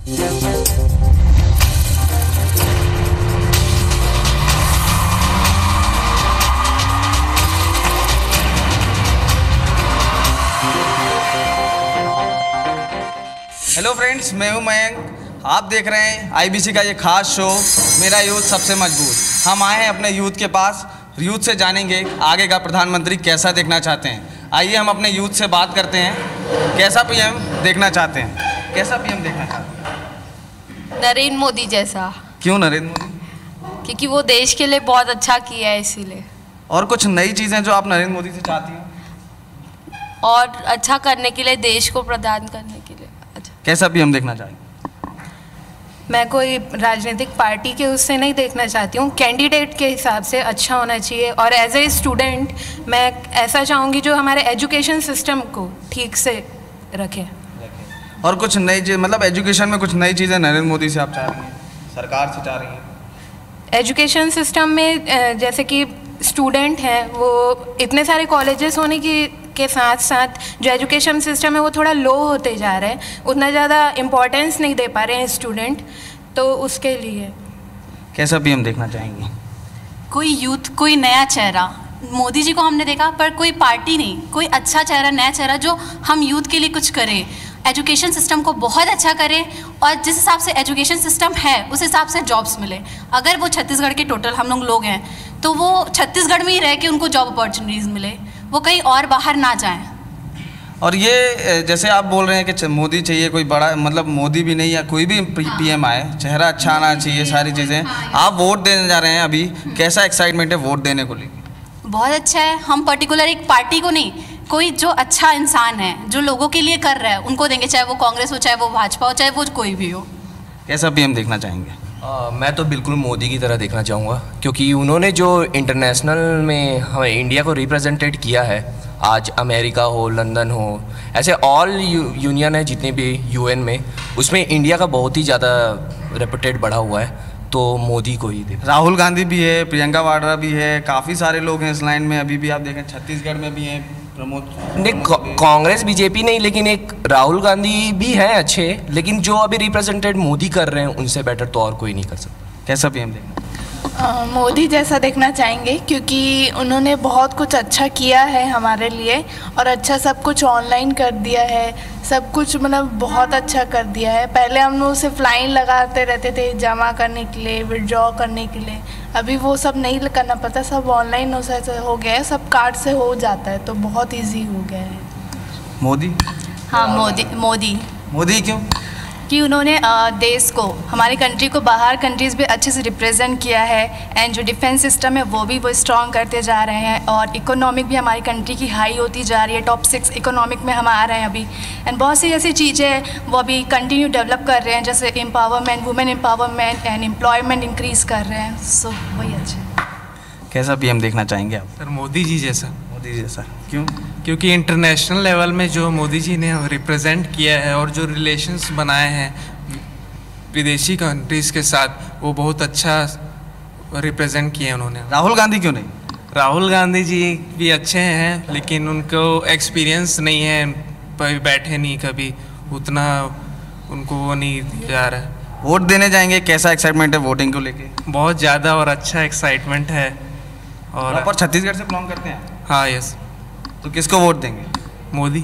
Hello friends, मैं हूं मयंक। आप देख रहे हैं आईबीसी का ये खास शो मेरा यूथ सबसे मजबूत। हम आए हैं अपने यूथ के पास, यूथ से जानेंगे आगे का प्रधानमंत्री कैसा देखना चाहते हैं। आइए हम अपने यूथ से बात करते हैं, कैसा पीएम देखना चाहते हैं, कैसा पीएम देखना चाहते हैं। नरेंद्र मोदी जैसा। क्यों नरेंद्र मोदी? क्योंकि वो देश के लिए बहुत अच्छा किया है, इसीलिए। और कुछ नई चीज़ें जो आप नरेंद्र मोदी से चाहती हैं? और अच्छा करने के लिए, देश को प्रदान करने के लिए अच्छा। कैसा पीएम देखना चाहेंगे? मैं कोई राजनीतिक पार्टी के उससे नहीं देखना चाहती हूँ, कैंडिडेट के हिसाब से अच्छा होना चाहिए। और एज ए स्टूडेंट मैं ऐसा चाहूँगी जो हमारे एजुकेशन सिस्टम को ठीक से रखे। और कुछ नई चीज़, मतलब एजुकेशन में कुछ नई चीज़ें नरेंद्र मोदी से आप चाह रही हैं, सरकार से चाह रही हैं? एजुकेशन सिस्टम में जैसे कि स्टूडेंट हैं, वो इतने सारे कॉलेजेस होने के साथ साथ जो एजुकेशन सिस्टम है वो थोड़ा लो होते जा रहा है, उतना ज़्यादा इम्पोर्टेंस नहीं दे पा रहे हैं स्टूडेंट, तो उसके लिए। कैसा पीएम देखना चाहेंगे? कोई यूथ, कोई नया चेहरा। मोदी जी को हमने देखा, पर कोई पार्टी नहीं, कोई अच्छा चेहरा, नया चेहरा जो हम यूथ के लिए कुछ करें, एजुकेशन सिस्टम को बहुत अच्छा करें और जिस हिसाब से एजुकेशन सिस्टम है उस हिसाब से जॉब्स मिले। अगर वो छत्तीसगढ़ के टोटल हम लोग हैं तो वो छत्तीसगढ़ में ही रह के उनको जॉब अपॉर्चुनिटीज़ मिले, वो कहीं और बाहर ना जाएं। और ये जैसे आप बोल रहे हैं कि मोदी चाहिए, कोई बड़ा, मतलब मोदी भी नहीं या कोई भी पीएम आए, चेहरा अच्छा आना चाहिए, सारी चीज़ें। आप वोट देने जा रहे हैं अभी, कैसा एक्साइटमेंट है वोट देने को लेकर? बहुत अच्छा है। हम पर्टिकुलर एक पार्टी को नहीं, कोई जो अच्छा इंसान है, जो लोगों के लिए कर रहा है, उनको देंगे, चाहे वो कांग्रेस हो, चाहे वो भाजपा हो, चाहे वो कोई भी हो। कैसा पीएम देखना चाहेंगे? मैं तो बिल्कुल मोदी की तरह देखना चाहूँगा, क्योंकि उन्होंने जो इंटरनेशनल में हमें इंडिया को रिप्रेजेंटेड किया है, आज अमेरिका हो, लंदन हो, ऐसे ऑल यूनियन है जितने भी यूएन में, उसमें इंडिया का बहुत ही ज़्यादा रेपुटेड बढ़ा हुआ है, तो मोदी को ही देख। राहुल गांधी भी है, प्रियंका वाड्रा भी है, काफ़ी सारे लोग हैं इस लाइन में। अभी भी आप देखें छत्तीसगढ़ में भी हैं प्रमोद। नहीं, कांग्रेस बीजेपी नहीं, लेकिन एक राहुल गांधी भी हैं अच्छे, लेकिन जो अभी रिप्रेजेंटेड मोदी कर रहे हैं उनसे बेटर तो और कोई नहीं कर सकता। कैसा पीएम देखना? मोदी जैसा देखना चाहेंगे, क्योंकि उन्होंने बहुत कुछ अच्छा किया है हमारे लिए और अच्छा सब कुछ ऑनलाइन कर दिया है, सब कुछ मतलब बहुत अच्छा कर दिया है। पहले हम लोग सिर्फ लाइन लगाते रहते थे जमा करने के लिए, विड्रॉ करने के लिए, अभी वो सब नहीं करना पड़ता, सब ऑनलाइन हो गया है, सब कार्ड से हो जाता है, तो बहुत इजी हो गया है। मोदी? हाँ, मोदी क्यों? कि उन्होंने देश को, हमारी कंट्री को बाहर कंट्रीज़ में अच्छे से रिप्रेजेंट किया है, एंड जो डिफेंस सिस्टम है वो स्ट्रॉन्ग करते जा रहे हैं, और इकोनॉमिक भी हमारी कंट्री की हाई होती जा रही है, टॉप 6 इकोनॉमिक में हम आ रहे हैं अभी। एंड बहुत सी ऐसी चीज़ें वो अभी कंटिन्यू डेवलप कर रहे हैं, जैसे empowerment, women empowerment and employment increase कर रहे हैं, सो वही अच्छा। कैसा पीएम देखना चाहेंगे आप? सर मोदी जी जैसा। मोदी जैसा क्यों? क्योंकि इंटरनेशनल लेवल में जो मोदी जी ने रिप्रेजेंट किया है और जो रिलेशंस बनाए हैं विदेशी कंट्रीज़ के साथ, वो बहुत अच्छा रिप्रेजेंट किए उन्होंने। राहुल गांधी क्यों नहीं? राहुल गांधी जी भी अच्छे हैं, लेकिन उनको एक्सपीरियंस नहीं है, बैठे नहीं कभी, उतना उनको वो नहीं दिया जा रहा है। वोट देने जाएंगे, कैसा एक्साइटमेंट है वोटिंग को लेके? बहुत ज़्यादा और अच्छा एक्साइटमेंट है। और पर छत्तीसगढ़ से बिलोंग करते हैं? हाँ, यस। तो किसको वोट देंगे? मोदी।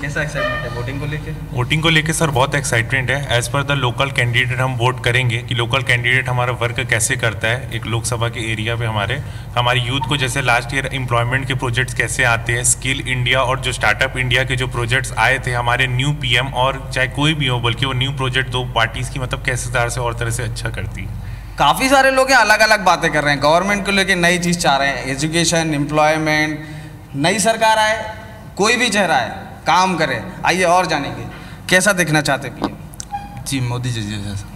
कैसा एक्साइटमेंट है वोटिंग को लेके? वोटिंग को लेके सर बहुत एक्साइटमेंट है। As per the local candidate हम वोट करेंगे कि लोकल कैंडिडेट हमारा वर्क कैसे करता है एक लोकसभा के एरिया पे। हमारे यूथ को जैसे लास्ट ईयर एम्प्लॉयमेंट के प्रोजेक्ट्स कैसे आते हैं, स्किल इंडिया और जो स्टार्टअप इंडिया के जो प्रोजेक्ट्स आए थे हमारे न्यू पीएम, और चाहे कोई भी हो, बल्कि वो न्यू प्रोजेक्ट दो पार्टीज़ की मतलब कैसे तरह से और तरह से अच्छा करती है। काफ़ी सारे लोग हैं, अलग अलग बातें कर रहे हैं, गवर्नमेंट को लेके नई चीज़ चाह रहे हैं, एजुकेशन, एम्प्लॉयमेंट, नई सरकार आए, कोई भी चेहरा है, काम करे। आइए और जानेंगे कैसा देखना चाहते पीएम? जी मोदी जी जैसा।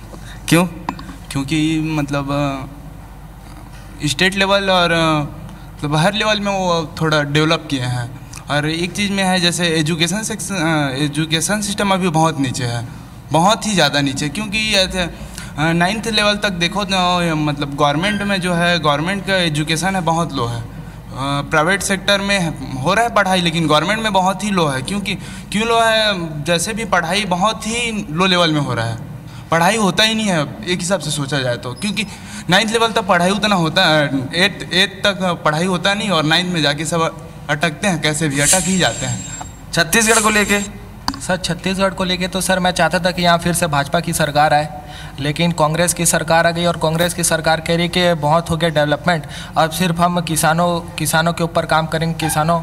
क्यों? क्योंकि मतलब स्टेट लेवल और मतलब हर लेवल में वो थोड़ा डेवलप किए हैं। और एक चीज़ में है जैसे एजुकेशन सिस्टम अभी बहुत नीचे है, बहुत ही ज़्यादा नीचे, क्योंकि ऐसे 9th लेवल तक देखो तो मतलब गवर्नमेंट में जो है, गवर्नमेंट का एजुकेशन है बहुत लो है। प्राइवेट सेक्टर में हो रहा है पढ़ाई, लेकिन गवर्नमेंट में बहुत ही लो है। क्यों लो है? जैसे भी पढ़ाई बहुत ही लो लेवल में हो रहा है, पढ़ाई होता ही नहीं है एक हिसाब से सोचा जाए तो, क्योंकि 9th लेवल तक पढ़ाई उतना होता है, 8th तक पढ़ाई होता नहीं, और 9th में जाके सब अटकते हैं, कैसे भी अटक ही जाते हैं। छत्तीसगढ़ को लेके सर, छत्तीसगढ़ को लेके तो सर मैं चाहता था कि यहाँ फिर से भाजपा की सरकार आए, लेकिन कांग्रेस की सरकार आ गई और कांग्रेस की सरकार कह रही कि बहुत हो गया डेवलपमेंट, अब सिर्फ हम किसानों के ऊपर काम करेंगे, किसानों।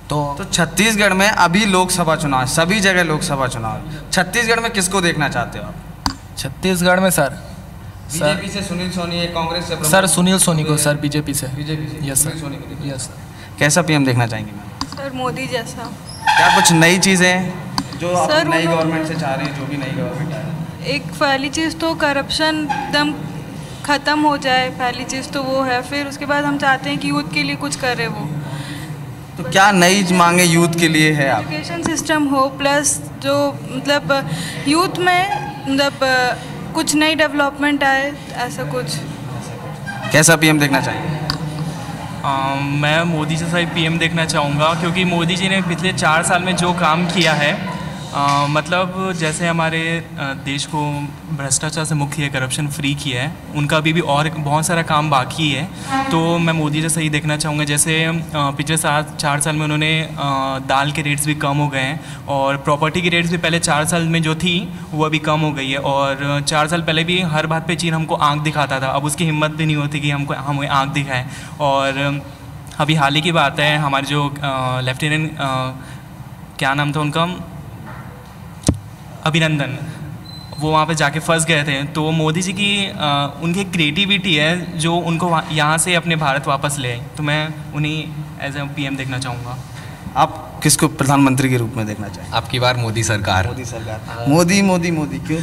तो छत्तीसगढ़ में अभी लोकसभा चुनाव, सभी जगह लोकसभा चुनाव, छत्तीसगढ़ में किसको देखना चाहते हो आप? छत्तीसगढ़ में सर बीजेपी से सुनील सोनी है, कांग्रेस से सर सुनील सोनी को, सर बीजेपी से। Yes sir, yes sir. कैसा पीएम देखना चाहेंगे मैम? सर मोदी जैसा। क्या कुछ नई चीज़ें जो आप नई गवर्नमेंट से चाह रही हैं, जो भी नई गवर्नमेंट आ रही है? एक पहली चीज़ तो करप्शन एकदम ख़त्म हो जाए, पहली चीज़ तो वो है। फिर उसके बाद हम चाहते हैं कि यूथ के लिए कुछ करे वो। तो क्या नई मांगे यूथ के लिए है? आप एजुकेशन सिस्टम हो, प्लस जो मतलब यूथ में मतलब कुछ नई डेवलपमेंट आए, ऐसा कुछ। कैसा पीएम देखना चाहिए? मैं मोदी जैसा ही पीएम देखना चाहूँगा, क्योंकि मोदी जी ने पिछले 4 साल में जो काम किया है, मतलब जैसे हमारे देश को भ्रष्टाचार से मुक्त किया, करप्शन फ्री किया है, उनका अभी भी और बहुत सारा काम बाकी है। तो मैं मोदी जैसा ही देखना चाहूँगा। जैसे पिछले 4 साल में उन्होंने दाल के रेट्स भी कम हो गए हैं, और प्रॉपर्टी की रेट्स भी पहले 4 साल में जो थी वो अभी कम हो गई है। और 4 साल पहले भी हर बात पे चीन हमको आँख दिखाता था, अब उसकी हिम्मत भी नहीं होती कि हमें आँख दिखाएं। और अभी हाल ही की बात है, हमारे जो लेफ्टिनेंट क्या नाम था उनका, अभिनंदन, वो वहाँ पे जाके फंस गए थे। तो मोदी जी की उनकी क्रिएटिविटी है जो उनको यहाँ से अपने भारत वापस ले आई। तो मैं उन्हें एज ए पीएम देखना चाहूँगा। आप किसको प्रधानमंत्री के रूप में देखना चाहिए? आपकी बार मोदी सरकार। मोदी मोदी मोदी क्यों?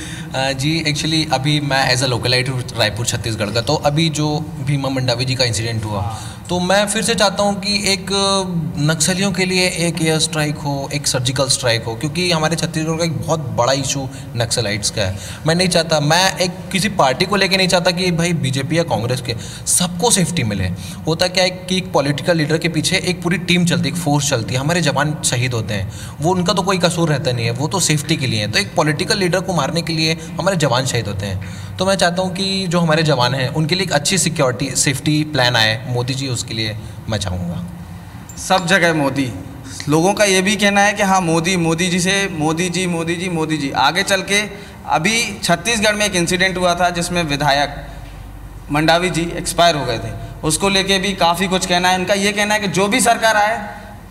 जी एक्चुअली अभी मैं as a localite Raipur Chhattisgarh का, तो अभी जो भीमा मंडावी जी का इंसिडेंट हुआ, तो मैं फिर से चाहता हूँ कि एक नक्सलियों के लिए एक एयर स्ट्राइक हो, एक सर्जिकल स्ट्राइक हो, क्योंकि हमारे छत्तीसगढ़ का एक बहुत बड़ा इशू नक्सलाइट्स का है। मैं नहीं चाहता, मैं एक किसी पार्टी को लेके नहीं चाहता कि भाई बीजेपी या कांग्रेस के, सबको सेफ्टी मिले। होता क्या है कि एक पॉलिटिकल लीडर के पीछे एक पूरी टीम चलती है, एक फोर्स चलती है, हमारे जवान शहीद होते हैं, वो उनका तो कोई कसूर रहता नहीं है, वो तो सेफ्टी के लिए है। तो एक पॉलिटिकल लीडर को मारने के लिए हमारे जवान शहीद होते हैं। तो मैं चाहता हूँ कि जो हमारे जवान हैं उनके लिए एक अच्छी सिक्योरिटी सेफ्टी प्लान आए, मोदी जी उसके लिए मैं चाहूँगा। सब जगह मोदी, लोगों का ये भी कहना है कि हाँ मोदी जी से मोदी जी। आगे चल के अभी छत्तीसगढ़ में एक इंसिडेंट हुआ था जिसमें विधायक मंडावी जी एक्सपायर हो गए थे, उसको लेके भी काफ़ी कुछ कहना है। उनका ये कहना है कि जो भी सरकार आए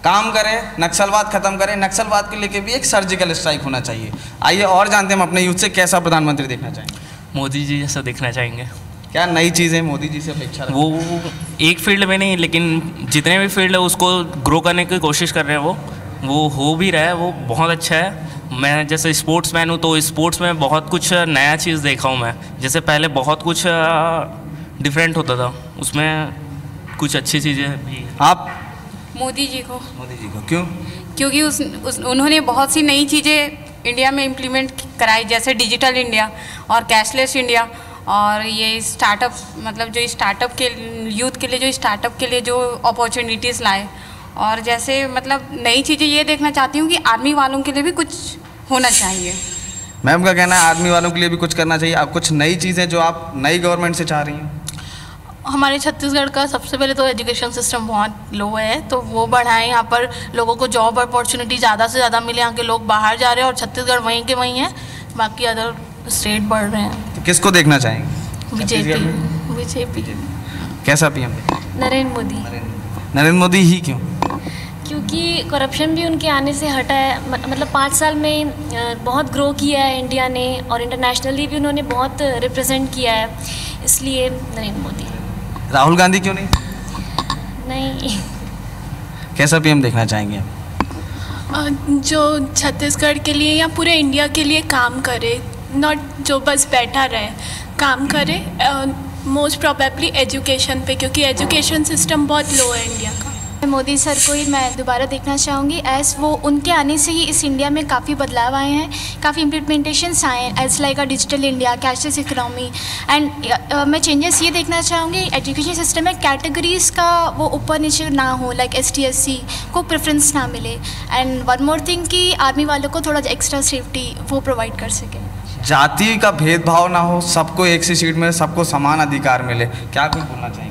काम करे, नक्सलवाद खत्म करे, नक्सलवाद के लेके भी एक सर्जिकल स्ट्राइक होना चाहिए। आइए और जानते हैं हम अपने यूथ से कैसा प्रधानमंत्री देखना चाहेंगे। मोदी जी जैसा देखना चाहेंगे। क्या नई चीज़ें मोदी जी से अपेक्षा? वो एक फील्ड में नहीं, लेकिन जितने भी फील्ड है उसको ग्रो करने की कोशिश कर रहे हैं, वो हो भी रहा है, वो बहुत अच्छा है। मैं जैसे स्पोर्ट्स मैन हूँ, तो स्पोर्ट्स में बहुत कुछ नया चीज़ देखा हूँ मैं। जैसे पहले बहुत कुछ डिफरेंट होता था, उसमें कुछ अच्छी चीज़ें भी। आप? मोदी जी को। क्यों? क्योंकि उन्होंने बहुत सी नई चीज़ें इंडिया में इम्प्लीमेंट कराई, जैसे डिजिटल इंडिया और कैशलेस इंडिया, और ये स्टार्टअप, मतलब जो स्टार्टअप के यूथ के लिए जो स्टार्टअप के लिए जो अपॉर्चुनिटीज़ लाए। और जैसे मतलब नई चीज़ें ये देखना चाहती हूँ कि आर्मी वालों के लिए भी कुछ होना चाहिए। मैम का कहना है आर्मी वालों के लिए भी कुछ करना चाहिए। आप कुछ नई चीज़ें जो आप नई गवर्नमेंट से चाह रही हैं? हमारे छत्तीसगढ़ का सबसे पहले तो एजुकेशन सिस्टम बहुत लो है, तो वो बढ़ाएं, यहाँ पर लोगों को जॉब अपॉर्चुनिटी ज़्यादा से ज़्यादा मिले। यहाँ के लोग बाहर जा रहे हैं और छत्तीसगढ़ वहीं के वहीं है, बाकी अदर स्टेट बढ़ रहे हैं। तो किसको देखना चाहेंगे? बीजेपी। कैसा पीएम? नरेंद्र मोदी। नरेंद्र मोदी ही क्यों? क्योंकि करप्शन भी उनके आने से हटा है। मतलब 5 साल में बहुत ग्रो किया है इंडिया ने, और इंटरनेशनली भी उन्होंने बहुत रिप्रेजेंट किया है, इसलिए नरेंद्र मोदी। राहुल गांधी क्यों नहीं? नहीं। कैसा पीएम देखना चाहेंगे आप? जो छत्तीसगढ़ के लिए या पूरे इंडिया के लिए काम करे, नॉट जो बस बैठा रहे, काम करे। मोस्ट प्रोबेबली एजुकेशन पे, क्योंकि एजुकेशन सिस्टम बहुत लो है इंडिया का। मोदी सर को ही मैं दोबारा देखना चाहूँगी, एज वो उनके आने से ही इस इंडिया में काफ़ी बदलाव आए हैं, काफ़ी इम्प्लीमेंटेशंस आए हैं, as like a digital India, cashless economy. And मैं चेंजेस ये देखना चाहूँगी एजुकेशन सिस्टम में कैटेगरीज़ का वो ऊपर नीचे ना हो, लाइक ST SC को प्रेफरेंस ना मिले। एंड वन मोर थिंग कि आर्मी वालों को थोड़ा एक्स्ट्रा सेफ्टी वो प्रोवाइड कर सके। जाति का भेदभाव ना हो, सबको एक सी सीट में सबको समान अधिकार मिले। क्या कुछ बोलना चाहेंगे?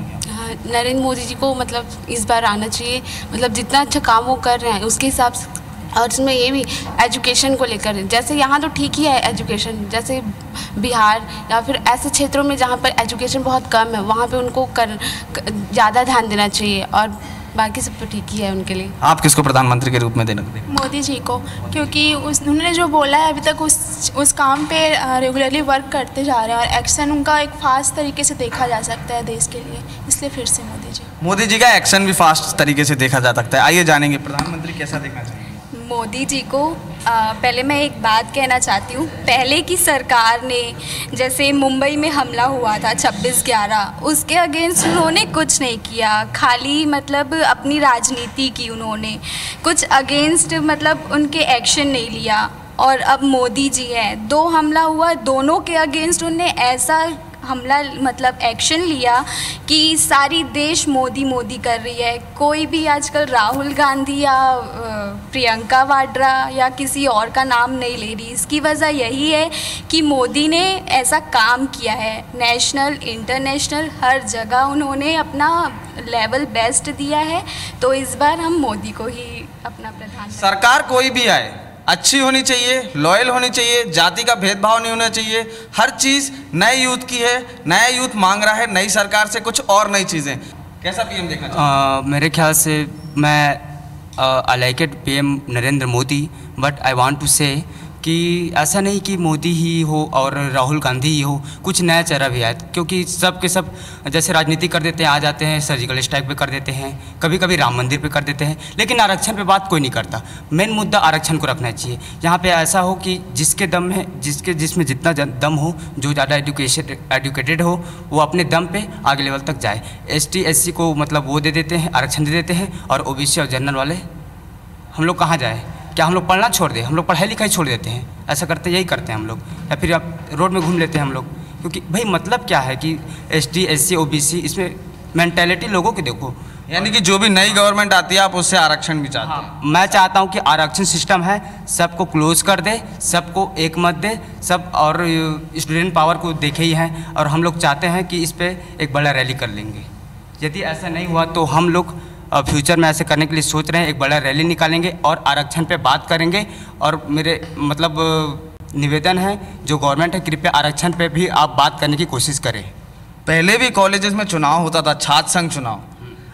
नरेंद्र मोदी जी को मतलब इस बार आना चाहिए, मतलब जितना अच्छा काम वो कर रहे हैं उसके हिसाब से। और इसमें ये भी एजुकेशन को लेकर, जैसे यहाँ तो ठीक ही है एजुकेशन, जैसे बिहार या फिर ऐसे क्षेत्रों में जहाँ पर एजुकेशन बहुत कम है वहाँ पे उनको ज़्यादा ध्यान देना चाहिए, और बाकी सब तो ठीक ही है उनके लिए। आप किसको प्रधानमंत्री के रूप में देना? मोदी जी को, क्योंकि उन्होंने जो बोला है अभी तक उस काम पे रेगुलरली वर्क करते जा रहे हैं, और एक्शन उनका एक फास्ट तरीके से देखा जा सकता है देश के लिए, इसलिए फिर से मोदी जी का एक्शन भी फास्ट तरीके से देखा जा सकता है। आइए जानेंगे प्रधानमंत्री कैसा देखना चाहिए मोदी जी को। पहले मैं एक बात कहना चाहती हूँ, पहले की सरकार ने जैसे मुंबई में हमला हुआ था 26/11, उसके अगेंस्ट उन्होंने कुछ नहीं किया, खाली मतलब अपनी राजनीति की, उन्होंने कुछ अगेंस्ट मतलब उनके एक्शन नहीं लिया। और अब मोदी जी हैं, 2 हमला हुआ, दोनों के अगेंस्ट उनने ऐसा हमला मतलब एक्शन लिया कि सारी देश मोदी मोदी कर रही है। कोई भी आजकल राहुल गांधी या प्रियंका वाड्रा या किसी और का नाम नहीं ले रही। इसकी वजह यही है कि मोदी ने ऐसा काम किया है, नेशनल इंटरनेशनल हर जगह उन्होंने अपना लेवल बेस्ट दिया है। तो इस बार हम मोदी को ही अपना प्रधान। सरकार कोई भी आए अच्छी होनी चाहिए, लॉयल होनी चाहिए, जाति का भेदभाव नहीं होना चाहिए। हर चीज़ नए यूथ की है, नया यूथ मांग रहा है नई सरकार से कुछ और नई चीज़ें। कैसा PM देखना चाहिए? मेरे ख्याल से मैं I like it PM Narendra Modi, but I want to say कि ऐसा नहीं कि मोदी ही हो और राहुल गांधी ही हो, कुछ नया चेहरा भी आए, क्योंकि सब के सब जैसे राजनीति कर देते हैं, आ जाते हैं सर्जिकल स्ट्राइक पे कर देते हैं, कभी कभी राम मंदिर पे कर देते हैं, लेकिन आरक्षण पे बात कोई नहीं करता। मेन मुद्दा आरक्षण को रखना चाहिए। यहाँ पे ऐसा हो कि जिसके दम में जिसमें जितना दम हो, जो ज़्यादा एजुकेटेड हो, वो अपने दम पे आगे लेवल तक जाए। ST SC को मतलब वो दे देते हैं, आरक्षण दे देते हैं, और OBC और जनरल वाले हम लोग कहाँ जाए? क्या हम लोग पढ़ना छोड़ दें? हम लोग पढ़ाई लिखाई छोड़ देते हैं, ऐसा करते यही करते हैं हम लोग, या फिर आप रोड में घूम लेते हैं हम लोग। क्योंकि भाई मतलब क्या है कि ST SC OBC, इसमें मेंटेलिटी लोगों की देखो, यानी कि जो भी नई गवर्नमेंट आती है आप उससे आरक्षण भी चाहते हैं? मैं चाहता हूं कि आरक्षण सिस्टम है सबको क्लोज कर दे, सबको एक मत दे, सब और स्टूडेंट पावर को देखे ही हैं, और हम लोग चाहते हैं कि इस पर एक बड़ा रैली कर लेंगे। यदि ऐसा नहीं हुआ तो हम लोग फ्यूचर में ऐसे करने के लिए सोच रहे हैं, एक बड़ा रैली निकालेंगे और आरक्षण पे बात करेंगे। और मेरे मतलब निवेदन है जो गवर्नमेंट है, कृपया आरक्षण पे भी आप बात करने की कोशिश करें। पहले भी कॉलेजेस में चुनाव होता था, छात्र संघ चुनाव,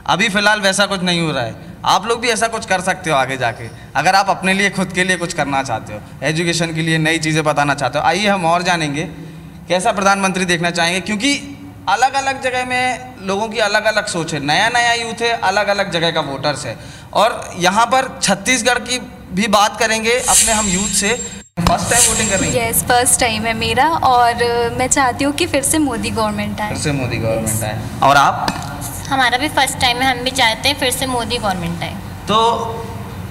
अभी फिलहाल वैसा कुछ नहीं हो रहा है। आप लोग भी ऐसा कुछ कर सकते हो आगे जाके, अगर आप अपने लिए खुद के लिए कुछ करना चाहते हो, एजुकेशन के लिए नई चीज़ें बताना चाहते हो। आइए हम और जानेंगे कैसा प्रधानमंत्री देखना चाहेंगे, क्योंकि अलग अलग जगह में लोगों की अलग अलग सोच है, नया नया यूथ है, अलग अलग जगह का वोटर्स है। और यहाँ पर छत्तीसगढ़ की भी बात करेंगे अपने हम यूथ से। फर्स्ट टाइम वोटिंग कर रही हैं? यस, फर्स्ट टाइम है मेरा, और मैं चाहती हूँ कि फिर से मोदी गवर्नमेंट आए। फिर से मोदी गवर्नमेंट आए। और आप? हमारा भी फर्स्ट टाइम है, हम भी चाहते हैं फिर से मोदी गवर्नमेंट आए। तो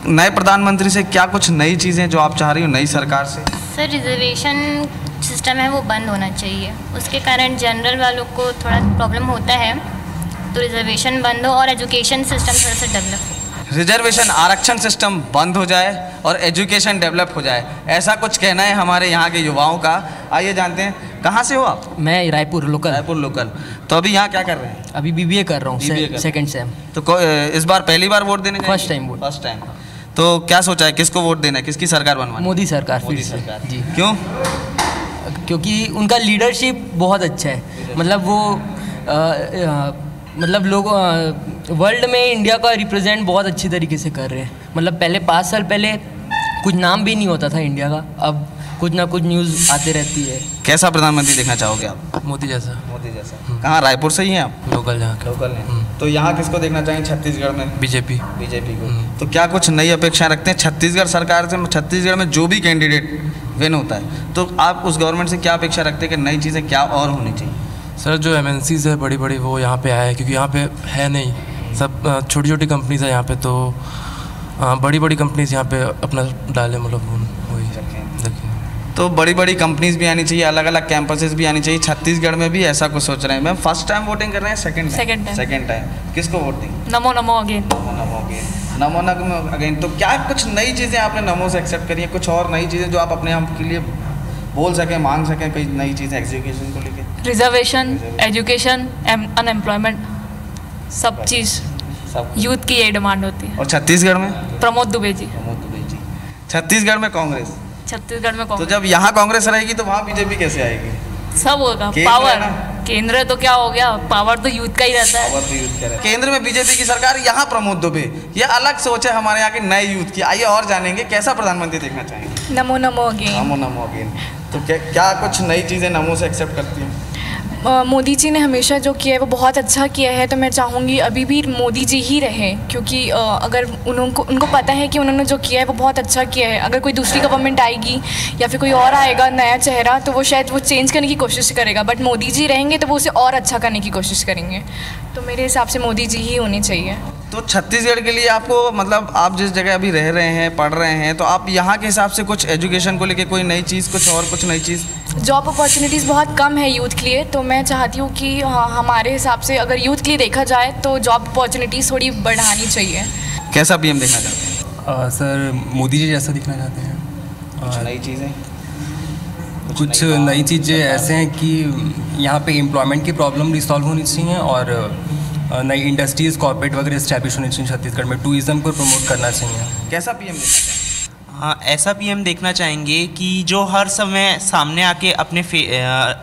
नए प्रधानमंत्री से क्या कुछ नई चीज़ें जो आप चाह रही हो नई सरकार से? सर, रिजर्वेशन सिस्टम है वो बंद होना चाहिए, उसके कारण जनरल वालों को थोड़ा प्रॉब्लम होता है, तो रिजर्वेशन बंद हो और एजुकेशन सिस्टम थोड़ा सा डेवलप हो। रिजर्वेशन आरक्षण सिस्टम बंद हो जाए और एजुकेशन डेवलप हो जाए, ऐसा कुछ कहना है हमारे यहाँ के युवाओं का। आइए जानते हैं, कहाँ से हो आप? मैं रायपुर लोकल। रायपुर लोकल। तो अभी यहाँ क्या कर रहे हैं? अभी BBA कर रहा हूँ, सेकंड सेम। तो इस बार पहली बार वोट देने? First time vote. First time. तो क्या सोचा है, किसको वोट देना है, किसकी सरकार बनवानी? मोदी सरकार। मोदी सरकार जी। क्यों? क्योंकि उनका लीडरशिप बहुत अच्छा है, मतलब वो मतलब लोग वर्ल्ड में इंडिया का रिप्रेजेंट बहुत अच्छी तरीके से कर रहे हैं। मतलब पहले 5 साल पहले कुछ नाम भी नहीं होता था इंडिया का, अब कुछ ना कुछ न्यूज़ आते रहती है। कैसा प्रधानमंत्री देखना चाहोगे आप? मोदी जैसा। मोदी जैसा। कहाँ, रायपुर से ही हैं आप? लोकल। यहाँ लोकल हैं। तो यहाँ किसको देखना चाहेंगे छत्तीसगढ़ में? बीजेपी को। तो क्या कुछ नई अपेक्षा रखते हैं छत्तीसगढ़ सरकार से? छत्तीसगढ़ में जो भी कैंडिडेट विन होता है, तो आप उस गवर्नमेंट से क्या अपेक्षा रखते हैं कि नई चीज़ें क्या और होनी चाहिए? सर, जो MNCs है बड़ी बड़ी वो यहाँ पे आए, क्योंकि यहाँ पे है नहीं, सब छोटी छोटी कंपनीज है यहाँ पे, तो बड़ी बड़ी कंपनीज यहाँ पे अपना डाले, मतलब वही देखिए। तो बड़ी बड़ी कंपनीज भी आनी चाहिए, अलग अलग कैंपसेस भी आनी चाहिए। छत्तीसगढ़ में भी ऐसा कुछ सोच रहे हैं। मैम फर्स्ट टाइम वोटिंग कर रहे हैं, सेकंड टाइम किसको voting? Namo Namo again. Namo Namo again. तो क्या कुछ नई चीज़ें आपने नमो से एक्सेप्ट करी है, कुछ और नई चीज़ें जो आप अपने आप के लिए बोल सकें, मांग सकें, कोई नई चीज़ें एजुकेशन को लेकर? रिजर्वेशन, एजुकेशन, अनएम्प्लॉयमेंट, सब चीज़ यूथ की यही डिमांड होती है। और छत्तीसगढ़ में? प्रमोद दुबे जी। छत्तीसगढ़ में कांग्रेस? छत्तीसगढ़ में तो कांग्रेस। जब यहाँ कांग्रेस रहेगी तो वहाँ बीजेपी कैसे आएगी? सब होगा। केंद्र पावर, है ना? केंद्र तो क्या हो गया, पावर तो यूथ का ही रहता है। केंद्र में बीजेपी की सरकार, यहाँ प्रमोद दुबे, ये अलग सोच है हमारे यहाँ के नए यूथ की। आइए और जानेंगे कैसा प्रधानमंत्री देखना चाहेंगे। नमो नमो अगेन। नमो नमो अगेन। तो क्या कुछ नई चीज़ें नमो से एक्सेप्ट करती हैं? मोदी जी ने हमेशा जो किया है वो बहुत अच्छा किया है, तो मैं चाहूँगी अभी भी मोदी जी ही रहें, क्योंकि अगर उनको पता है कि उन्होंने जो किया है वो बहुत अच्छा किया है। अगर कोई दूसरी गवर्नमेंट आएगी या फिर कोई और आएगा नया चेहरा, तो वो शायद वो चेंज करने की कोशिश करेगा, बट मोदी जी रहेंगे तो वो उसे और अच्छा करने की कोशिश करेंगे। तो मेरे हिसाब से मोदी जी ही होने चाहिए। तो छत्तीसगढ़ के लिए आपको, मतलब आप जिस जगह अभी रह रहे हैं, पढ़ रहे हैं, तो आप यहाँ के हिसाब से कुछ एजुकेशन को लेके कोई नई चीज़, कुछ और कुछ नई चीज़? जॉब अपॉर्चुनिटीज़ बहुत कम है यूथ के लिए, तो मैं चाहती हूँ कि हमारे हिसाब से अगर यूथ के लिए देखा जाए तो जॉब अपॉर्चुनिटीज़ थोड़ी बढ़ानी चाहिए। कैसा पीएम देखना चाहते हैं? सर मोदी जी जैसा दिखना चाहते हैं। कुछ नई चीज़ें? कुछ नई चीज़ें ऐसे हैं कि यहाँ पे एम्प्लॉयमेंट की प्रॉब्लम रिसॉल्व होनी चाहिए और नई इंडस्ट्रीज़, कॉर्पोरेट वगैरह इस्टेब्लिश होनी चाहिए छत्तीसगढ़ में। टूरिज़्म को प्रमोट करना चाहिए। कैसा पीएम देखना चाहते हैं? हाँ, ऐसा पीएम देखना चाहेंगे कि जो हर समय सामने आके अपने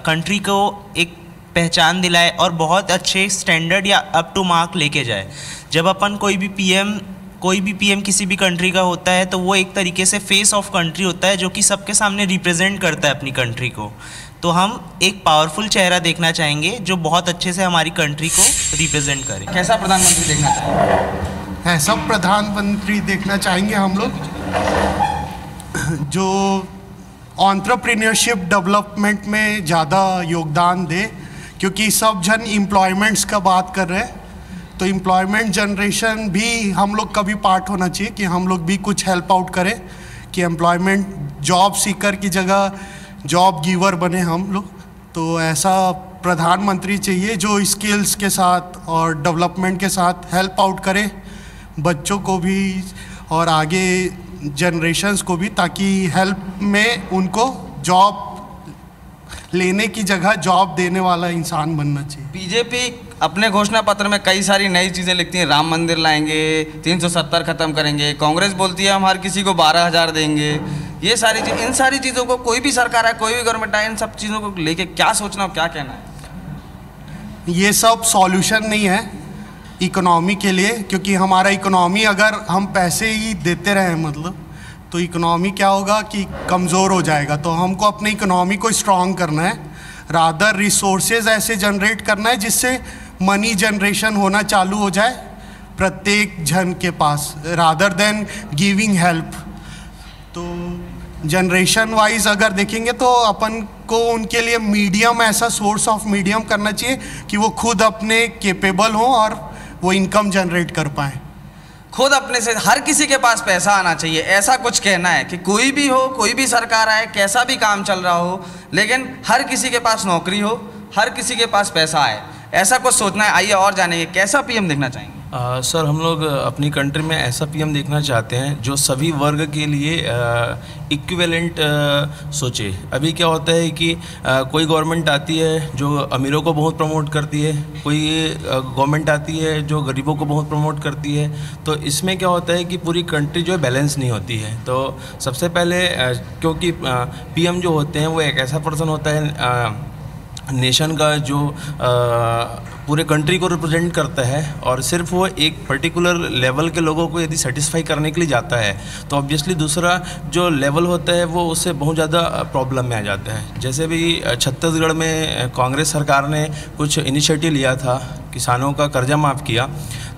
कंट्री को एक पहचान दिलाए और बहुत अच्छे स्टैंडर्ड या अप टू मार्क लेके जाए। जब अपन कोई भी पीएम किसी भी कंट्री का होता है तो वो एक तरीके से फेस ऑफ कंट्री होता है, जो कि सबके सामने रिप्रेजेंट करता है अपनी कंट्री को। तो हम एक पावरफुल चेहरा देखना चाहेंगे जो बहुत अच्छे से हमारी कंट्री को रिप्रेजेंट करे। कैसा प्रधानमंत्री देखना चाहेंगे? ऐसा प्रधानमंत्री देखना चाहेंगे हम लोग जो एंटरप्रेन्योरशिप डेवलपमेंट में ज़्यादा योगदान दे, क्योंकि सब जन एम्प्लॉयमेंट्स का बात कर रहे हैं, तो एम्प्लॉयमेंट जनरेशन भी हम लोग का भी पार्ट होना चाहिए कि हम लोग भी कुछ हेल्प आउट करें कि एम्प्लॉयमेंट जॉब सीकर की जगह जॉब गिवर बने हम लोग। तो ऐसा प्रधानमंत्री चाहिए जो स्किल्स के साथ और डेवलपमेंट के साथ हेल्प आउट करे बच्चों को भी और आगे जनरेशन्स को भी, ताकि हेल्प में उनको जॉब लेने की जगह जॉब देने वाला इंसान बनना चाहिए। बीजेपी अपने घोषणा पत्र में कई सारी नई चीज़ें लिखती हैं, राम मंदिर लाएंगे, 370 ख़त्म करेंगे। कांग्रेस बोलती है हम हर किसी को 12,000 देंगे। ये सारी इन सारी चीज़ों को कोई भी सरकार है, कोई भी गवर्नमेंट आए, इन सब चीज़ों को लेके क्या सोचना और क्या कहना है? ये सब सॉल्यूशन नहीं है इकोनॉमी के लिए, क्योंकि हमारा इकोनॉमी अगर हम पैसे ही देते रहें मतलब, तो इकोनॉमी क्या होगा कि कमज़ोर हो जाएगा। तो हमको अपने इकोनॉमी को स्ट्रॉन्ग करना है, रादर रिसोर्सेज ऐसे जनरेट करना है जिससे मनी जनरेशन होना चालू हो जाए प्रत्येक जन के पास, रादर देन गिविंग हेल्प। तो जनरेशन वाइज अगर देखेंगे तो अपन को उनके लिए मीडियम, ऐसा सोर्स ऑफ मीडियम करना चाहिए कि वो खुद अपने केपेबल हों और वो इनकम जनरेट कर पाएँ। खुद अपने से, हर किसी के पास पैसा आना चाहिए, ऐसा कुछ कहना है कि कोई भी हो, कोई भी सरकार आए, कैसा भी काम चल रहा हो, लेकिन हर किसी के पास नौकरी हो, हर किसी के पास पैसा आए, ऐसा कुछ सोचना है। आइए और जानेंगे कैसा पीएम देखना चाहेंगे? सर हम लोग अपनी कंट्री में ऐसा पीएम देखना चाहते हैं जो सभी वर्ग के लिए इक्विवेलेंट सोचे। अभी क्या होता है कि कोई गवर्नमेंट आती है जो अमीरों को बहुत प्रमोट करती है, कोई गवर्नमेंट आती है जो गरीबों को बहुत प्रमोट करती है। तो इसमें क्या होता है कि पूरी कंट्री जो है बैलेंस नहीं होती है। तो सबसे पहले क्योंकि पीएम जो होते हैं वो एक ऐसा पर्सन होता है नेशन का जो पूरे कंट्री को रिप्रेजेंट करता है, और सिर्फ वो एक पर्टिकुलर लेवल के लोगों को यदि सेटिस्फाई करने के लिए जाता है तो ऑब्वियसली दूसरा जो लेवल होता है वो उससे बहुत ज़्यादा प्रॉब्लम में आ जाता है। जैसे भी छत्तीसगढ़ में कांग्रेस सरकार ने कुछ इनिशिएटिव लिया था किसानों का कर्जा माफ़ किया,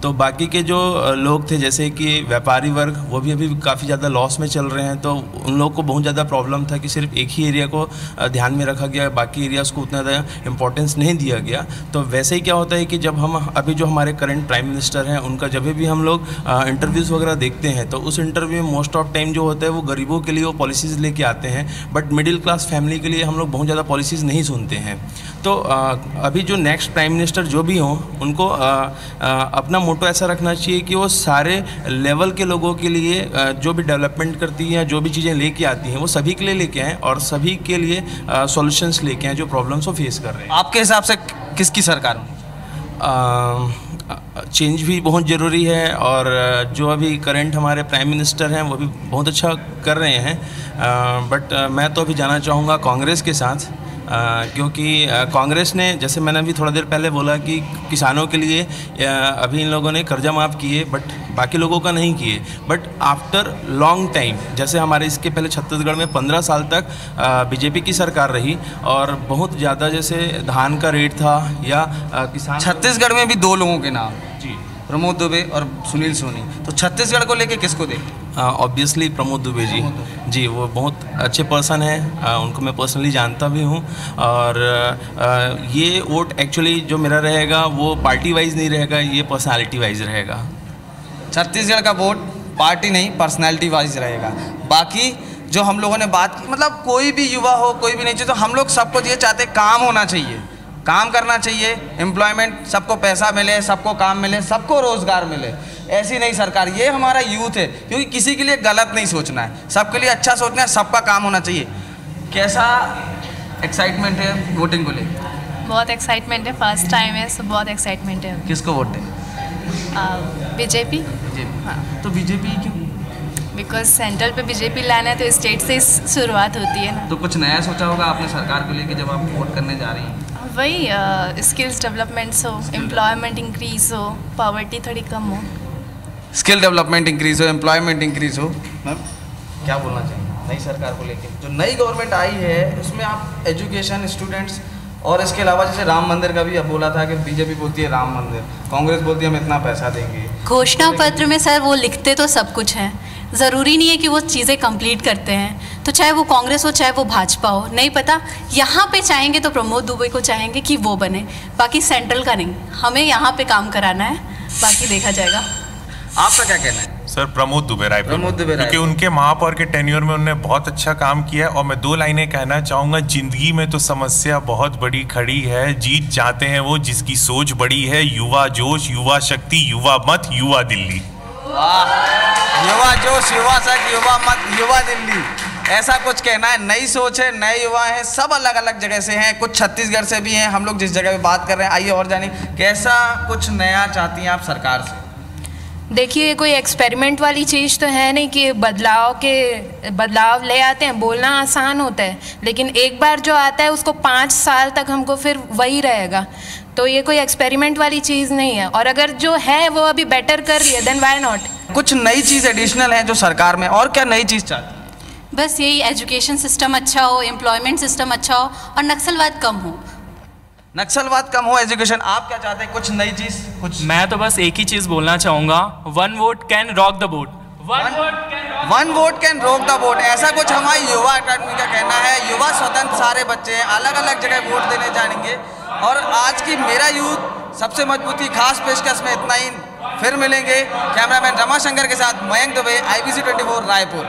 तो बाकी के जो लोग थे जैसे कि व्यापारी वर्ग, वो भी अभी काफ़ी ज़्यादा लॉस में चल रहे हैं। तो उन लोग को बहुत ज़्यादा प्रॉब्लम था कि सिर्फ एक ही एरिया को ध्यान में रखा गया, बाकी एरियाज़ को उतना ज़्यादा इम्पोर्टेंस नहीं दिया गया। तो वैसे ही क्या होता है कि जब हम अभी जो हमारे करंट प्राइम मिनिस्टर हैं, उनका जब भी हम लोग इंटरव्यूज़ वगैरह देखते हैं, तो उस इंटरव्यू में मोस्ट ऑफ टाइम जो होता है वो गरीबों के लिए वो पॉलिसीज़ लेके आते हैं, बट मिडिल क्लास फैमिली के लिए हम लोग बहुत ज़्यादा पॉलिसीज़ नहीं सुनते हैं। तो अभी जो नेक्स्ट प्राइम मिनिस्टर जो भी हों, उनको अपना मोटो ऐसा रखना चाहिए कि वो सारे लेवल के लोगों के लिए जो भी डेवलपमेंट करती हैं, जो भी चीज़ें लेके आती हैं, वो सभी के लिए लेके आएँ और सभी के लिए सॉल्यूशंस लेके आएँ जो प्रॉब्लम्स वो फेस कर रहे हैं। आपके हिसाब से किसकी सरकार में चेंज भी बहुत ज़रूरी है, और जो अभी करंट हमारे प्राइम मिनिस्टर हैं वो भी बहुत अच्छा कर रहे हैं, बट मैं तो अभी जाना चाहूँगा कांग्रेस के साथ, क्योंकि कांग्रेस ने, जैसे मैंने अभी थोड़ा देर पहले बोला कि किसानों के लिए अभी इन लोगों ने कर्जा माफ़ किए, बट बाकी लोगों का नहीं किए, बट आफ्टर लॉन्ग टाइम, जैसे हमारे इसके पहले छत्तीसगढ़ में 15 साल तक बीजेपी की सरकार रही और बहुत ज़्यादा जैसे धान का रेट था या किसान। छत्तीसगढ़ में भी 2 लोगों के नाम जी, प्रमोद दुबे और सुनील सोनी, तो छत्तीसगढ़ को लेके किसको देखते? ऑब्वियसली प्रमोद दुबे जी, वो बहुत अच्छे पर्सन हैं, उनको मैं पर्सनली जानता भी हूँ, और ये वोट एक्चुअली जो मेरा रहेगा वो पार्टी वाइज नहीं रहेगा, ये पर्सनालिटी वाइज रहेगा। छत्तीसगढ़ का वोट पार्टी नहीं, पर्सनालिटी वाइज रहेगा। बाकी जो हम लोगों ने बात की, मतलब कोई भी युवा हो, कोई भी नहीं चाहिए, तो हम लोग सबको ये चाहते, काम होना चाहिए, काम करना चाहिए, एम्प्लॉयमेंट, सबको पैसा मिले, सबको काम मिले, सबको रोज़गार मिले। ऐसी नहीं सरकार, ये हमारा यूथ है, क्योंकि किसी के लिए गलत नहीं सोचना है, सबके लिए अच्छा सोचना है, सबका काम होना चाहिए। कैसा एक्साइटमेंट है वोटिंग को लेकर? बहुत एक्साइटमेंट है, फर्स्ट टाइम है, सो बहुत एक्साइटमेंट है। किसको वोट दें? बीजेपी। हाँ, तो बीजेपी क्यों? बिकॉज सेंट्रल पे बीजेपी लाना है तो स्टेट से शुरुआत होती है ना। तो कुछ नया सोचा होगा आपने सरकार को लेकर जब आप वोट करने जा रही हैं? वही स्किल्स डेवलपमेंट्स हो, एम्प्लॉयमेंट इंक्रीज हो, पॉवर्टी थोड़ी कम हो। स्किल डेवलपमेंट इंक्रीज हो, एम्प्लॉयमेंट इंक्रीज हो। मैम क्या बोलना चाहिए नई सरकार को लेकर? जो नई गवर्नमेंट आई है उसमें आप एजुकेशन, स्टूडेंट्स, और इसके अलावा जैसे राम मंदिर का भी अब बोला था कि बीजेपी बोलती है राम मंदिर, कांग्रेस बोलती है हम इतना पैसा देंगे। घोषणा पत्र में सर वो लिखते तो सब कुछ है, ज़रूरी नहीं है कि वो चीज़ें कंप्लीट करते हैं, तो चाहे वो कांग्रेस हो चाहे वो भाजपा हो, नहीं पता। यहाँ पे चाहेंगे तो प्रमोद दुबे को चाहेंगे कि वो बने, बाकी सेंट्रल का नहीं, हमें यहाँ पे काम कराना है, बाकी देखा जाएगा। आपका क्या कहना है? सर प्रमोद दुबे रायपुर, क्योंकि उनके महापौर के टेन्योर में उन्होंने बहुत अच्छा काम किया। और मैं 2 लाइनें कहना चाहूँगा, जिंदगी में तो समस्या बहुत बड़ी खड़ी है, जीत चाहते हैं वो जिसकी सोच बड़ी है, युवा जोश, युवा शक्ति, युवा मत, युवा दिल्ली। युवा जोश, युवा शक्ति, युवा मत, युवा दिल्ली, ऐसा कुछ कहना है। नई सोच है, नए युवा हैं, सब अलग अलग जगह से हैं, कुछ छत्तीसगढ़ से भी हैं। हम लोग जिस जगह पे बात कर रहे हैं, आइए और जानिए कैसा कुछ नया चाहती हैं आप सरकार से? देखिए, कोई एक्सपेरिमेंट वाली चीज़ तो है नहीं कि बदलाव ले आते हैं। बोलना आसान होता है, लेकिन एक बार जो आता है उसको 5 साल तक हमको फिर वही रहेगा। तो ये कोई एक्सपेरिमेंट वाली चीज़ नहीं है, और अगर जो है वो अभी बेटर कर रही है, देन व्हाई नॉट। कुछ नई चीज़ एडिशनल है जो सरकार में, और क्या नई चीज़ चाहती है? बस यही, एजुकेशन सिस्टम अच्छा हो, एम्प्लॉयमेंट सिस्टम अच्छा हो, और नक्सलवाद कम हो। नक्सलवाद कम हो, एजुकेशन। आप क्या चाहते हैं? कुछ नई चीज़? कुछ? मैं तो बस एक ही चीज़ बोलना चाहूँगा, 1 vote can rock the boat. 1 vote can rock the boat, ऐसा कुछ हमारी युवा अकेडमी का कहना है। युवा स्वतंत्र सारे बच्चे हैं, अलग अलग जगह वोट देने जाएंगे। और आज की मेरा यूथ सबसे मजबूती खास पेशकश में इतना ही। फिर मिलेंगे। कैमरामैन रमाशंकर के साथ मयंक दुबे, IBC 24 रायपुर।